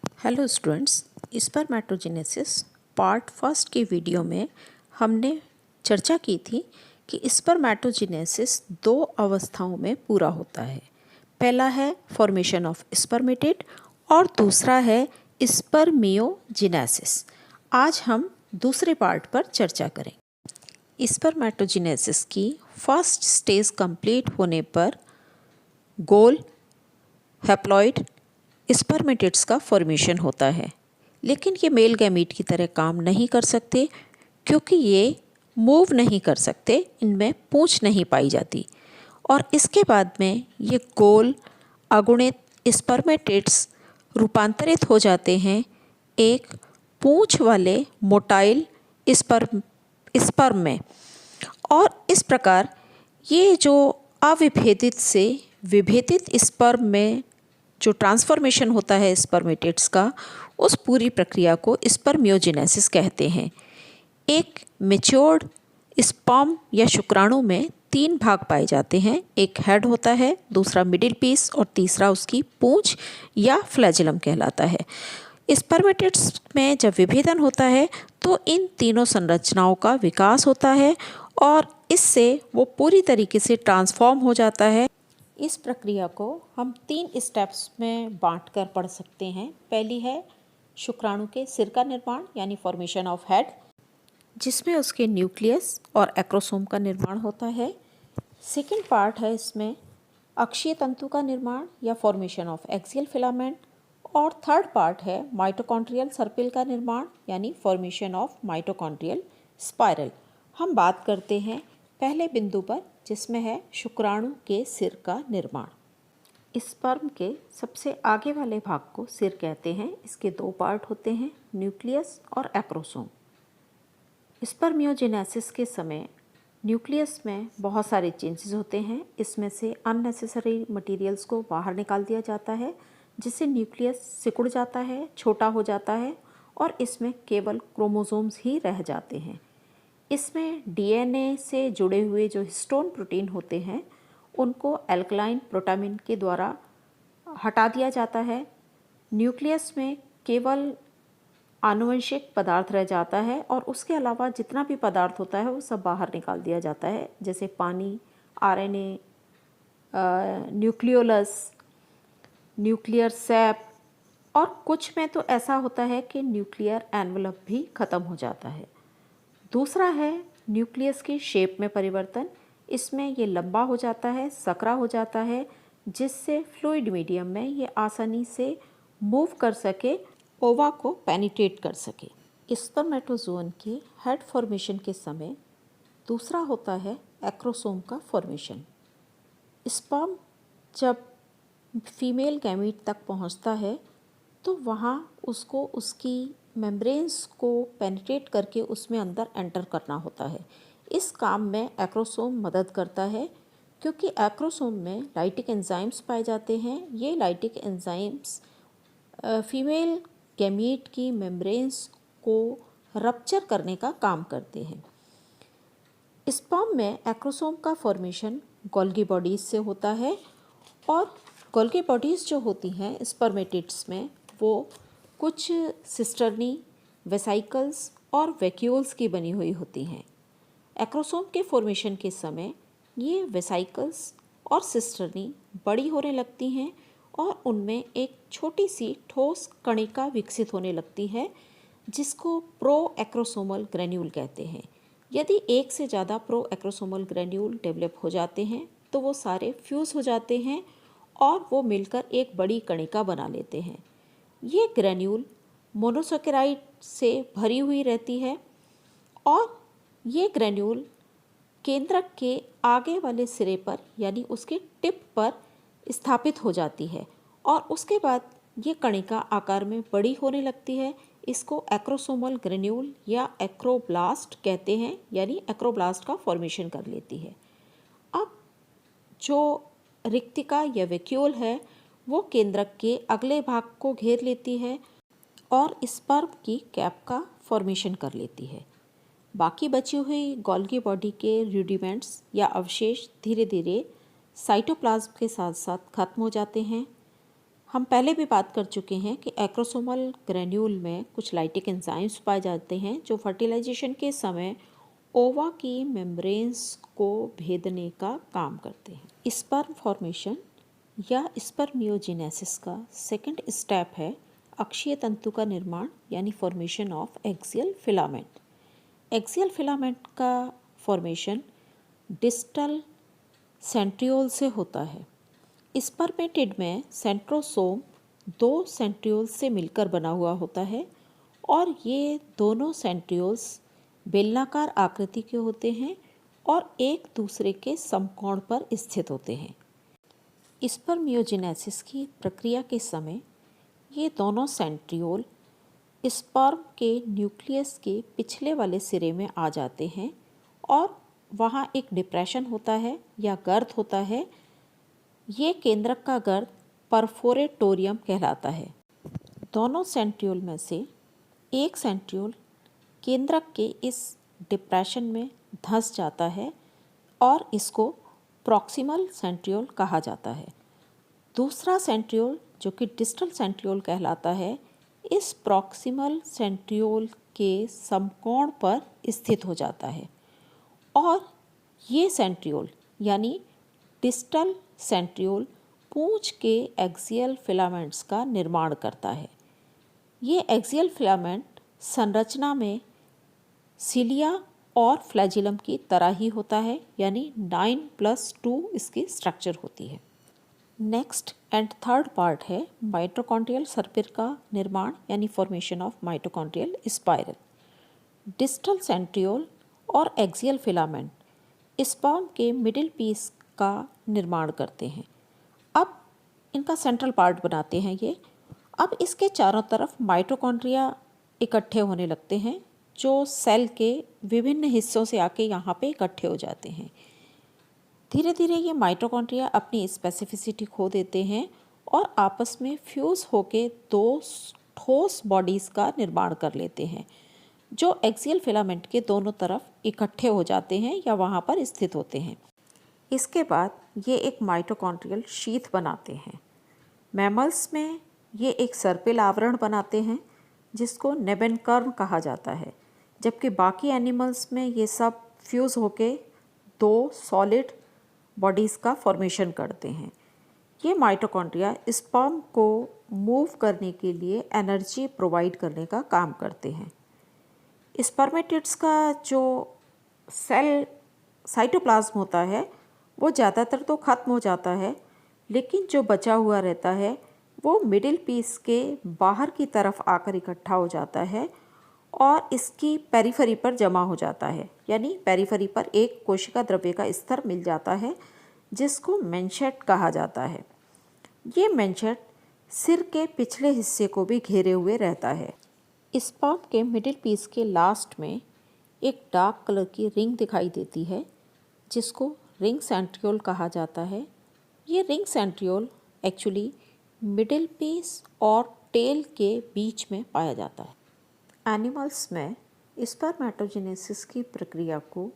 Hello students, spermatogenesis part first की video में हमने चर्चा की थी कि स्पर्मेटोजेनेसिस दो अवस्थाओं में पूरा होता है। पहला है फॉर्मेशन ऑफ स्पर्मेटेड और दूसरा है स्पर्मियोजेनेसिस। आज हम दूसरे पार्ट पर चर्चा करें। स्पर्मेटोजेनेसिस की फर्स्ट स्टेज कंप्लीट होने पर गोल हैप्लॉइड स्पर्मेटिड्स का फॉर्मेशन होता है, लेकिन ये मेल गैमीट की तरह काम नहीं कर सकते क्योंकि ये मूव नहीं कर सकते, इनमें पूंछ नहीं पाई जाती। और इसके बाद में ये गोल अगुणित स्पर्मेटिड्स रूपांतरित हो जाते हैं एक पूंछ वाले मोटाइल स्पर्म में। और इस प्रकार ये जो अविभेदित से विभेदित स्पर्म में जो ट्रांसफॉर्मेशन होता है स्पर्मेटिड्स का, उस पूरी प्रक्रिया को स्पर्मियोजेनेसिस कहते हैं। एक मैच्योर्ड स्पर्म या शुक्राणु में 3 भाग पाए जाते हैं। एक हेड होता है, दूसरा मिडिल पीस और तीसरा उसकी पूंछ या फ्लैजिलम कहलाता है। स्पर्मेटिड्स में जब विभेदन होता है तो इन तीनों संरचनाओं का विकास होता है और इससे वो पूरी तरीके से ट्रांसफॉर्म हो जाता है। इस प्रक्रिया को हम 3 स्टेप्स में बांटकर पढ़ सकते हैं। पहली है शुक्राणु के सिर का निर्माण यानी फॉर्मेशन ऑफ हेड, जिसमें उसके न्यूक्लियस और एक्रोसोम का निर्माण होता है। सेकेंड पार्ट है इसमें अक्षीय तंतु का निर्माण या फॉर्मेशन ऑफ एक्सियल फिलामेंट। और थर्ड पार्ट है माइटोकॉन्ड्रियल सर्पिल का निर्माण यानी फॉर्मेशन ऑफ माइटोकॉन्ड्रियल स्पाइरल। हम बात करते हैं पहले बिंदु पर, जिसमें है शुक्राणु के सिर का निर्माण। स्पर्म के सबसे आगे वाले भाग को सिर कहते हैं। इसके 2 पार्ट होते हैं, न्यूक्लियस और एक्रोसोम। स्पर्मियोजेनेसिस के समय न्यूक्लियस में बहुत सारे चेंजेस होते हैं। इसमें से अननेसेसरी मटेरियल्स को बाहर निकाल दिया जाता है, जिससे न्यूक्लियस सिकुड़ जाता है, छोटा हो जाता है और इसमें केवल क्रोमोसोम्स ही रह जाते हैं। इसमें डीएनए से जुड़े हुए जो हिस्टोन प्रोटीन होते हैं उनको एल्कलाइन प्रोटामिन के द्वारा हटा दिया जाता है। न्यूक्लियस में केवल आनुवंशिक पदार्थ रह जाता है और उसके अलावा जितना भी पदार्थ होता है वो सब बाहर निकाल दिया जाता है, जैसे पानी, आरएनए, न्यूक्लियोलस, न्यूक्लियर सैप, और कुछ में तो ऐसा होता है कि न्यूक्लियर एनवलप भी ख़त्म हो जाता है। दूसरा है न्यूक्लियस की शेप में परिवर्तन। इसमें ये लंबा हो जाता है, सकरा हो जाता है, जिससे फ्लूइड मीडियम में ये आसानी से मूव कर सके, ओवा को पेनिट्रेट कर सके। स्पर्मेटोजोन के हेड फॉर्मेशन के समय दूसरा होता है एक्रोसोम का फॉर्मेशन। स्पर्म जब फीमेल गैमीट तक पहुंचता है तो वहाँ उसको उसकी मेम्ब्रेन्स को पेनिट्रेट करके उसमें अंदर एंटर करना होता है। इस काम में एक्रोसोम मदद करता है, क्योंकि एक्रोसोम में लाइटिक एंजाइम्स पाए जाते हैं। ये लाइटिक एंजाइम्स फीमेल गैमीट की मेम्ब्रेन्स को रप्चर करने का काम करते हैं। स्पर्म में एक्रोसोम का फॉर्मेशन गोल्गी बॉडीज से होता है और गोल्गी बॉडीज़ जो होती हैं स्पर्मेटिड्स में, वो कुछ सिस्टर्नी, वेसाइकल्स और वैक्यूल्स की बनी हुई होती हैं। एक्रोसोम के फॉर्मेशन के समय ये वेसाइकल्स और सिस्टर्नी बड़ी होने लगती हैं और उनमें एक छोटी सी ठोस कणिका विकसित होने लगती है, जिसको प्रो एक्रोसोमल ग्रेन्यूल कहते हैं। यदि एक से ज़्यादा प्रो एक्रोसोमल ग्रेन्यूल डेवलप हो जाते हैं तो वो सारे फ्यूज़ हो जाते हैं और वो मिलकर एक बड़ी कणिका बना लेते हैं। ये ग्रेन्यूल मोनोसैकेराइड से भरी हुई रहती है और ये ग्रेन्यूल केंद्रक के आगे वाले सिरे पर यानी उसके टिप पर स्थापित हो जाती है और उसके बाद ये कणिका आकार में बड़ी होने लगती है। इसको एक्रोसोमल ग्रेन्यूल या एक्रोब्लास्ट कहते हैं, यानी एक्रोब्लास्ट का फॉर्मेशन कर लेती है। अब जो रिक्तिका या वैक्यूल है वो केंद्रक के अगले भाग को घेर लेती है और स्पर्म की कैप का फॉर्मेशन कर लेती है। बाकी बची हुई गोल्गी बॉडी के रूडिमेंट्स या अवशेष धीरे धीरे साइटोप्लाज्म के साथ साथ खत्म हो जाते हैं। हम पहले भी बात कर चुके हैं कि एक्रोसोमल ग्रेन्यूल में कुछ लाइटिक एंजाइम्स पाए जाते हैं जो फर्टिलाइजेशन के समय ओवा की मेम्ब्रेन्स को भेदने का काम करते हैं। स्पर्म फॉर्मेशन या स्पर्मियोजेनेसिस का सेकंड स्टेप है अक्षीय तंतु का निर्माण यानी formation of axial filament. Axial filament का फॉर्मेशन डिस्टल सेंट्रियोल से होता है। स्पर्मेटिड में सेंट्रोसोम दो सेंट्रियोल से मिलकर बना हुआ होता है और ये दोनों सेंट्रियोल्स बेलनाकार आकृति के होते हैं और एक दूसरे के समकोण पर स्थित होते हैं। स्पर्मियोजेनेसिस की प्रक्रिया के समय ये दोनों सेंट्रियोल स्पर्म के न्यूक्लियस के पिछले वाले सिरे में आ जाते हैं और वहाँ एक डिप्रेशन होता है या गर्त होता है। ये केंद्रक का गर्त परफोरेटोरियम कहलाता है। दोनों सेंट्रियोल में से एक सेंट्रियोल केंद्रक के इस डिप्रेशन में धंस जाता है और इसको प्रॉक्सिमल सेंट्रियोल कहा जाता है। दूसरा सेंट्रियोल जो कि डिस्टल सेंट्रियोल कहलाता है इस प्रॉक्सिमल सेंट्रियोल के समकोण पर स्थित हो जाता है और ये सेंट्रियोल यानी डिस्टल सेंट्रियोल पूंछ के एक्सियल फिलामेंट्स का निर्माण करता है। ये एक्सियल फिलामेंट संरचना में सिलिया और फ्लैजिलम की तरह ही होता है यानी 9+2 इसकी स्ट्रक्चर होती है। नेक्स्ट एंड थर्ड पार्ट है माइटोकॉन्ड्रियल सर्पिल का निर्माण यानी formation of mitochondrial spiral. Distal centriole और एक्सियल फिलामेंट स्पर्म के मिडिल पीस का निर्माण करते हैं। अब इनका सेंट्रल पार्ट बनाते हैं ये। अब इसके चारों तरफ माइटोकॉन्ड्रिया इकट्ठे होने लगते हैं जो सेल के विभिन्न हिस्सों से आके यहाँ पे इकट्ठे हो जाते हैं। धीरे धीरे ये माइटोकॉन्ड्रिया अपनी स्पेसिफिसिटी खो देते हैं और आपस में फ्यूज़ होके दो ठोस बॉडीज़ का निर्माण कर लेते हैं जो एक्सियल फिलामेंट के दोनों तरफ इकट्ठे हो जाते हैं या वहाँ पर स्थित होते हैं। इसके बाद ये एक माइटोकॉन्ड्रियल शीथ बनाते हैं। मैमल्स में ये एक सर्पिल आवरण बनाते हैं जिसको नेबेनकर्म कहा जाता है, जबकि बाकी एनिमल्स में ये सब फ्यूज़ होके दो सॉलिड बॉडीज़ का फॉर्मेशन करते हैं। ये माइटोकॉन्ड्रिया स्पर्म को मूव करने के लिए एनर्जी प्रोवाइड करने का काम करते हैं। स्पर्मेटिड्स का जो सेल साइटोप्लाज्म होता है वो ज़्यादातर तो ख़त्म हो जाता है, लेकिन जो बचा हुआ रहता है वो मिडिल पीस के बाहर की तरफ आकर इकट्ठा हो जाता है और इसकी पेरिफेरी पर जमा हो जाता है, यानी पेरिफेरी पर एक कोशिका द्रव्य का स्तर मिल जाता है जिसको मेंशेट कहा जाता है। ये मेंशेट सिर के पिछले हिस्से को भी घेरे हुए रहता है। स्पर्म के मिडिल पीस के लास्ट में एक डार्क कलर की रिंग दिखाई देती है जिसको रिंग सेंट्रियोल कहा जाता है। ये ring centriole actually middle piece और टेल के बीच में पाया जाता है। एनिमल्स में स्पर्मेटोजेनेसिस की प्रक्रिया को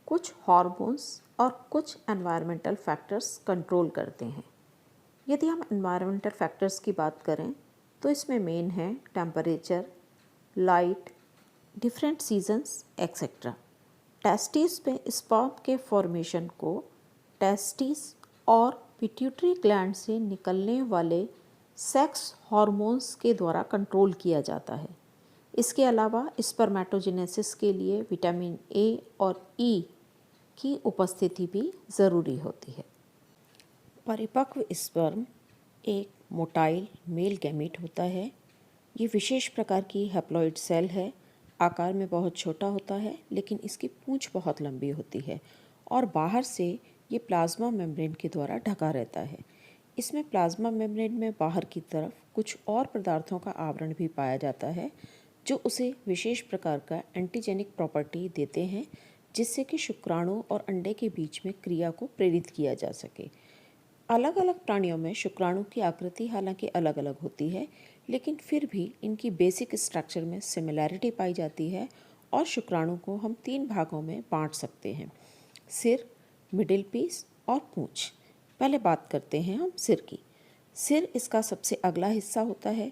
कुछ हार्मोन्स और कुछ एनवायरमेंटल फैक्टर्स कंट्रोल करते हैं। यदि हम एनवायरमेंटल फैक्टर्स की बात करें तो इसमें मेन है temperature, light, different seasons etcetera. Testis में स्पर्म के फॉर्मेशन को टेस्टिस और पिट्यूटरी ग्लैंड से निकलने वाले सेक्स हार्मोन्स के द्वारा कंट्रोल किया जाता है। इसके अलावा स्पर्मेटोजेनेसिस के लिए विटामिन ए और ई की उपस्थिति भी ज़रूरी होती है। परिपक्व स्पर्म एक मोटाइल मेल गैमीट होता है। ये विशेष प्रकार की हैप्लॉइड सेल है। आकार में बहुत छोटा होता है लेकिन इसकी पूंछ बहुत लंबी होती है और बाहर से ये प्लाज्मा मेम्ब्रेन के द्वारा ढका रहता है। इसमें प्लाज्मा मेम्ब्रेन में बाहर की तरफ कुछ और पदार्थों का आवरण भी पाया जाता है जो उसे विशेष प्रकार का एंटीजेनिक प्रॉपर्टी देते हैं जिससे कि शुक्राणु और अंडे के बीच में क्रिया को प्रेरित किया जा सके। अलग अलग प्राणियों में शुक्राणु की आकृति हालांकि अलग अलग होती है, लेकिन फिर भी इनकी बेसिक स्ट्रक्चर में सिमिलैरिटी पाई जाती है और शुक्राणु को हम 3 भागों में बांट सकते हैं: सिर, मिडिल पीस और पूंछ। पहले बात करते हैं हम सिर की। सिर इसका सबसे अगला हिस्सा होता है।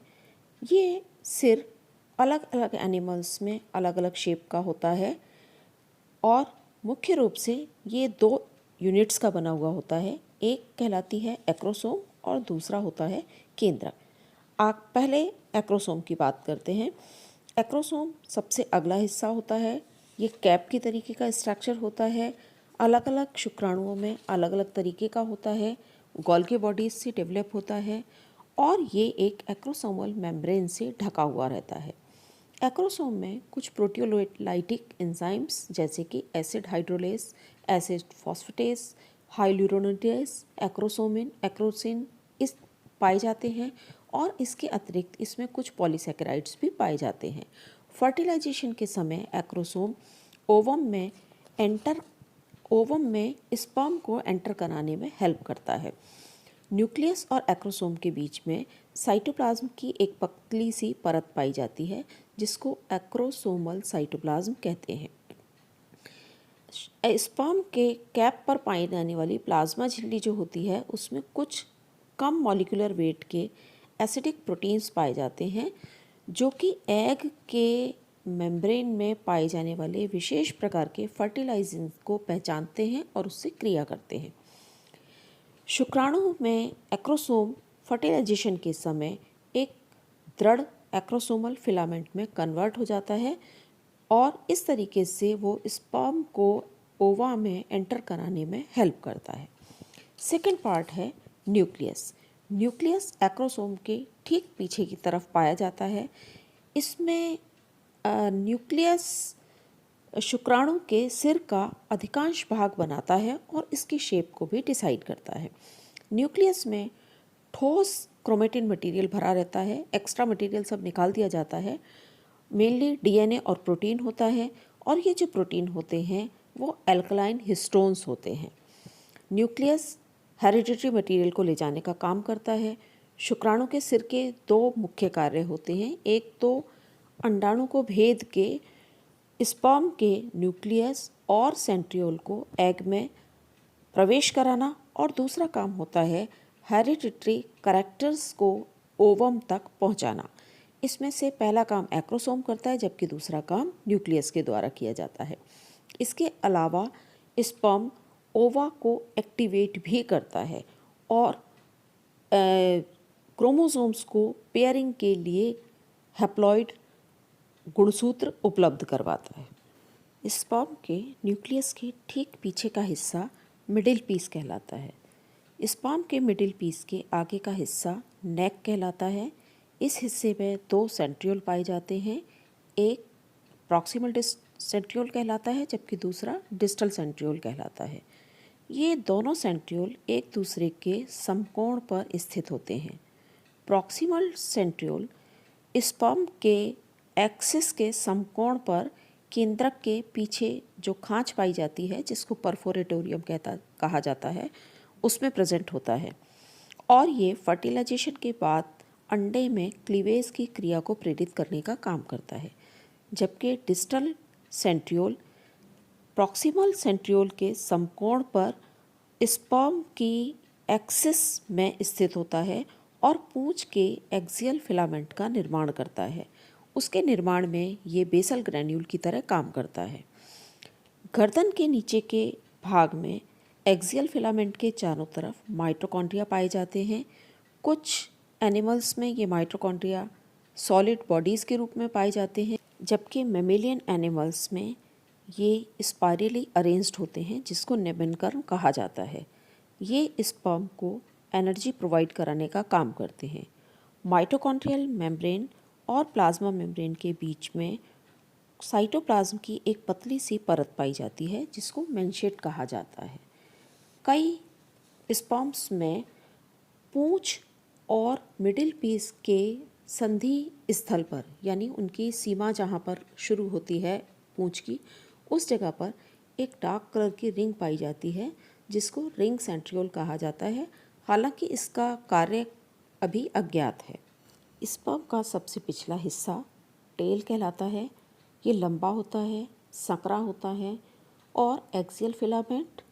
ये सिर अलग अलग एनिमल्स में अलग अलग शेप का होता है और मुख्य रूप से ये 2 यूनिट्स का बना हुआ होता है। एक कहलाती है एक्रोसोम और दूसरा होता है केंद्रक। आप पहले एक्रोसोम की बात करते हैं। एक्रोसोम सबसे अगला हिस्सा होता है। ये कैप की तरीके का स्ट्रक्चर होता है। अलग अलग शुक्राणुओं में अलग अलग तरीके का होता है। गोल्गी बॉडीज से डेवलप होता है और ये एक एक्रोसोमल मेम्ब्रेन से ढका हुआ रहता है। एक्रोसोम में कुछ प्रोटियोलाइटिक एंजाइम्स जैसे कि acid hydrolase, acid phosphatase, hyaluronidase, acrosomin, acrosin इस पाए जाते हैं और इसके अतिरिक्त इसमें कुछ पॉलीसैकेराइड्स भी पाए जाते हैं। फर्टिलाइजेशन के समय एक्रोसोम ओवम में स्पर्म को एंटर कराने में हेल्प करता है। न्यूक्लियस और एक्रोसोम के बीच में साइटोप्लाज्म की एक पतली सी परत पाई जाती है जिसको एक्रोसोमल साइटोप्लाज्म कहते हैं। स्पर्म के कैप पर पाई जाने वाली प्लाज्मा झिल्ली जो होती है उसमें कुछ कम मॉलिक्यूलर वेट के एसिडिक प्रोटीन्स पाए जाते हैं जो कि एग के मेम्ब्रेन में पाए जाने वाले विशेष प्रकार के फर्टिलाइजेंट को पहचानते हैं और उससे क्रिया करते हैं। शुक्राणु में एक्रोसोम फर्टिलाइजेशन के समय एक दृढ़ एक्रोसोमल फिलामेंट में कन्वर्ट हो जाता है और इस तरीके से वो स्पर्म को ओवा में एंटर कराने में हेल्प करता है। सेकेंड पार्ट है न्यूक्लियस। न्यूक्लियस एक्रोसोम के ठीक पीछे की तरफ पाया जाता है। इसमें न्यूक्लियस शुक्राणु के सिर का अधिकांश भाग बनाता है और इसकी शेप को भी डिसाइड करता है। न्यूक्लियस में ठोस क्रोमेटिन मटेरियल भरा रहता है, एक्स्ट्रा मटेरियल सब निकाल दिया जाता है। मेनली डीएनए और प्रोटीन होता है और ये जो प्रोटीन होते हैं वो एल्कलाइन हिस्टोन्स होते हैं। न्यूक्लियस हेरिडिटरी मटेरियल को ले जाने का काम करता है। शुक्राणु के सिर के 2 मुख्य कार्य होते हैं। एक तो अंडाणु को भेद के स्पर्म के न्यूक्लियस और सेंट्रियोल को एग में प्रवेश कराना और दूसरा काम होता है हेरिडिटरी कैरेक्टर्स को ओवम तक पहुंचाना। इसमें से पहला काम एक्रोसोम करता है जबकि दूसरा काम न्यूक्लियस के द्वारा किया जाता है। इसके अलावा स्पर्म ओवा को एक्टिवेट भी करता है और क्रोमोसोम्स को पेयरिंग के लिए हैप्लॉइड गुणसूत्र उपलब्ध करवाता है। स्पर्म के न्यूक्लियस के ठीक पीछे का हिस्सा मिडिल पीस कहलाता है। स्पर्म के मिडिल पीस के आगे का हिस्सा नेक कहलाता है। इस हिस्से में 2 सेंट्रियोल पाए जाते हैं। एक प्रॉक्सिमल सेंट्रियोल कहलाता है जबकि दूसरा डिस्टल सेंट्रियोल कहलाता है। ये दोनों सेंट्रियोल एक दूसरे के समकोण पर स्थित होते हैं। प्रॉक्सिमल सेंट्रियोल स्पर्म के एक्सिस के समकोण पर केंद्रक के पीछे जो खांच पाई जाती है जिसको परफोरेटोरियम कहा जाता है उसमें प्रेजेंट होता है और ये फर्टिलाइजेशन के बाद अंडे में क्लीवेज की क्रिया को प्रेरित करने का काम करता है। जबकि डिस्टल सेंट्रियोल प्रॉक्सिमल सेंट्रियोल के समकोण पर स्पर्म की एक्सिस में स्थित होता है और पूंछ के एक्सियल फिलामेंट का निर्माण करता है। उसके निर्माण में ये बेसल ग्रैन्यूल की तरह काम करता है। गर्दन के नीचे के भाग में एक्सियल फिलामेंट के चारों तरफ माइटोकॉन्ड्रिया पाए जाते हैं। कुछ एनिमल्स में ये माइटोकॉन्ड्रिया सॉलिड बॉडीज़ के रूप में पाए जाते हैं जबकि मेमेलियन एनिमल्स में ये स्पाइरली अरेंज्ड होते हैं जिसको निम्नकर्ण कहा जाता है। ये स्पर्म को एनर्जी प्रोवाइड कराने का काम करते हैं। माइटोकॉन्ड्रियल मेम्ब्रेन और प्लाज्मा मेम्ब्रेन के बीच में साइटोप्लाज्म की एक पतली सी परत पाई जाती है जिसको मेंशेट कहा जाता है। कई स्पर्म्स में पूंछ और मिडिल पीस के संधि स्थल पर यानी उनकी सीमा जहाँ पर शुरू होती है पूंछ की उस जगह पर एक डार्क कलर की रिंग पाई जाती है जिसको रिंग सेंट्रियोल कहा जाता है। हालांकि इसका कार्य अभी अज्ञात है। स्पर्म का सबसे पिछला हिस्सा टेल कहलाता है। ये लंबा होता है, संकरा होता है और एक्सियल फिलामेंट,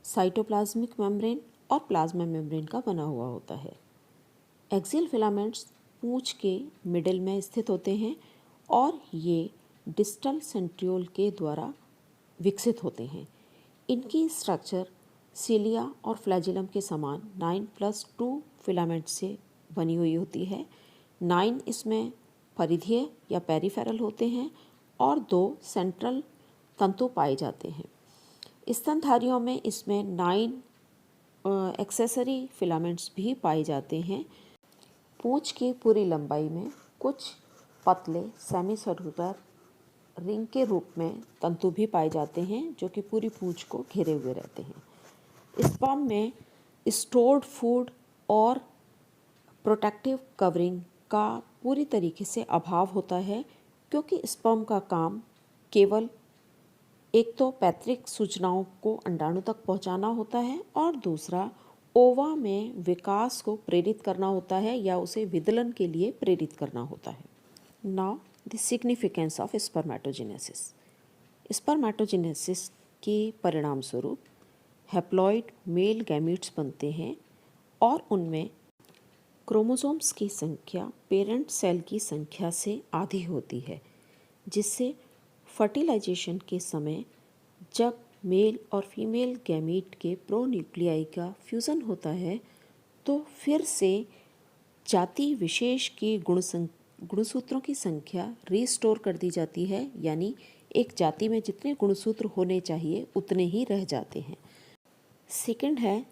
साइटोप्लाज्मिक मेम्ब्रेन और प्लाज्मा मेम्ब्रेन का बना हुआ होता है। एक्सियल फिलामेंट्स पूंछ के मिडिल में स्थित होते हैं और ये डिस्टल सेंट्रियोल के द्वारा विकसित होते हैं। इनकी स्ट्रक्चर सीलिया और फ्लैजिलम के समान 9+2 फिलामेंट से बनी हुई होती है। 9 इसमें परिधीय या पेरिफेरल होते हैं और 2 सेंट्रल तंतु पाए जाते हैं। स्तनधारियों में इसमें 9 एक्सेसरी फिलामेंट्स भी पाए जाते हैं। पूंछ की पूरी लंबाई में कुछ पतले सेमी सर्कुलर रिंग के रूप में तंतु भी पाए जाते हैं जो कि पूरी पूंछ को घेरे हुए रहते हैं। स्पर्म में स्टोर्ड फूड और प्रोटेक्टिव कवरिंग का पूरी तरीके से अभाव होता है, क्योंकि स्पर्म का काम केवल एक तो पैतृक सूचनाओं को अंडाणु तक पहुंचाना होता है और दूसरा ओवा में विकास को प्रेरित करना होता है या उसे विदलन के लिए प्रेरित करना होता है। Now the significance of spermatogenesis. Spermatogenesis के परिणाम स्वरूप हैप्लॉइड मेल गैमीट्स बनते हैं और उनमें क्रोमोसोम्स की संख्या पेरेंट सेल की संख्या से आधी होती है, जिससे फर्टिलाइजेशन के समय जब मेल और फीमेल गैमीट के प्रोन्यूक्लियाई का फ्यूज़न होता है तो फिर से जाति विशेष की गुणसूत्रों की संख्या रीस्टोर कर दी जाती है, यानी एक जाति में जितने गुणसूत्र होने चाहिए उतने ही रह जाते हैं। सेकंड है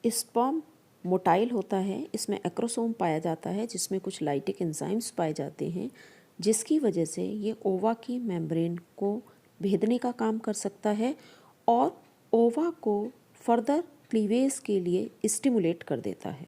स्पर्म मोटाइल होता है। इसमें एक्रोसोम पाया जाता है जिसमें कुछ लाइटिक एंजाइम्स पाए जाते हैं, जिसकी वजह से ये ओवा की मेम्ब्रेन को भेदने का काम कर सकता है और ओवा को फर्दर क्लीवेज के लिए स्टिमुलेट कर देता है।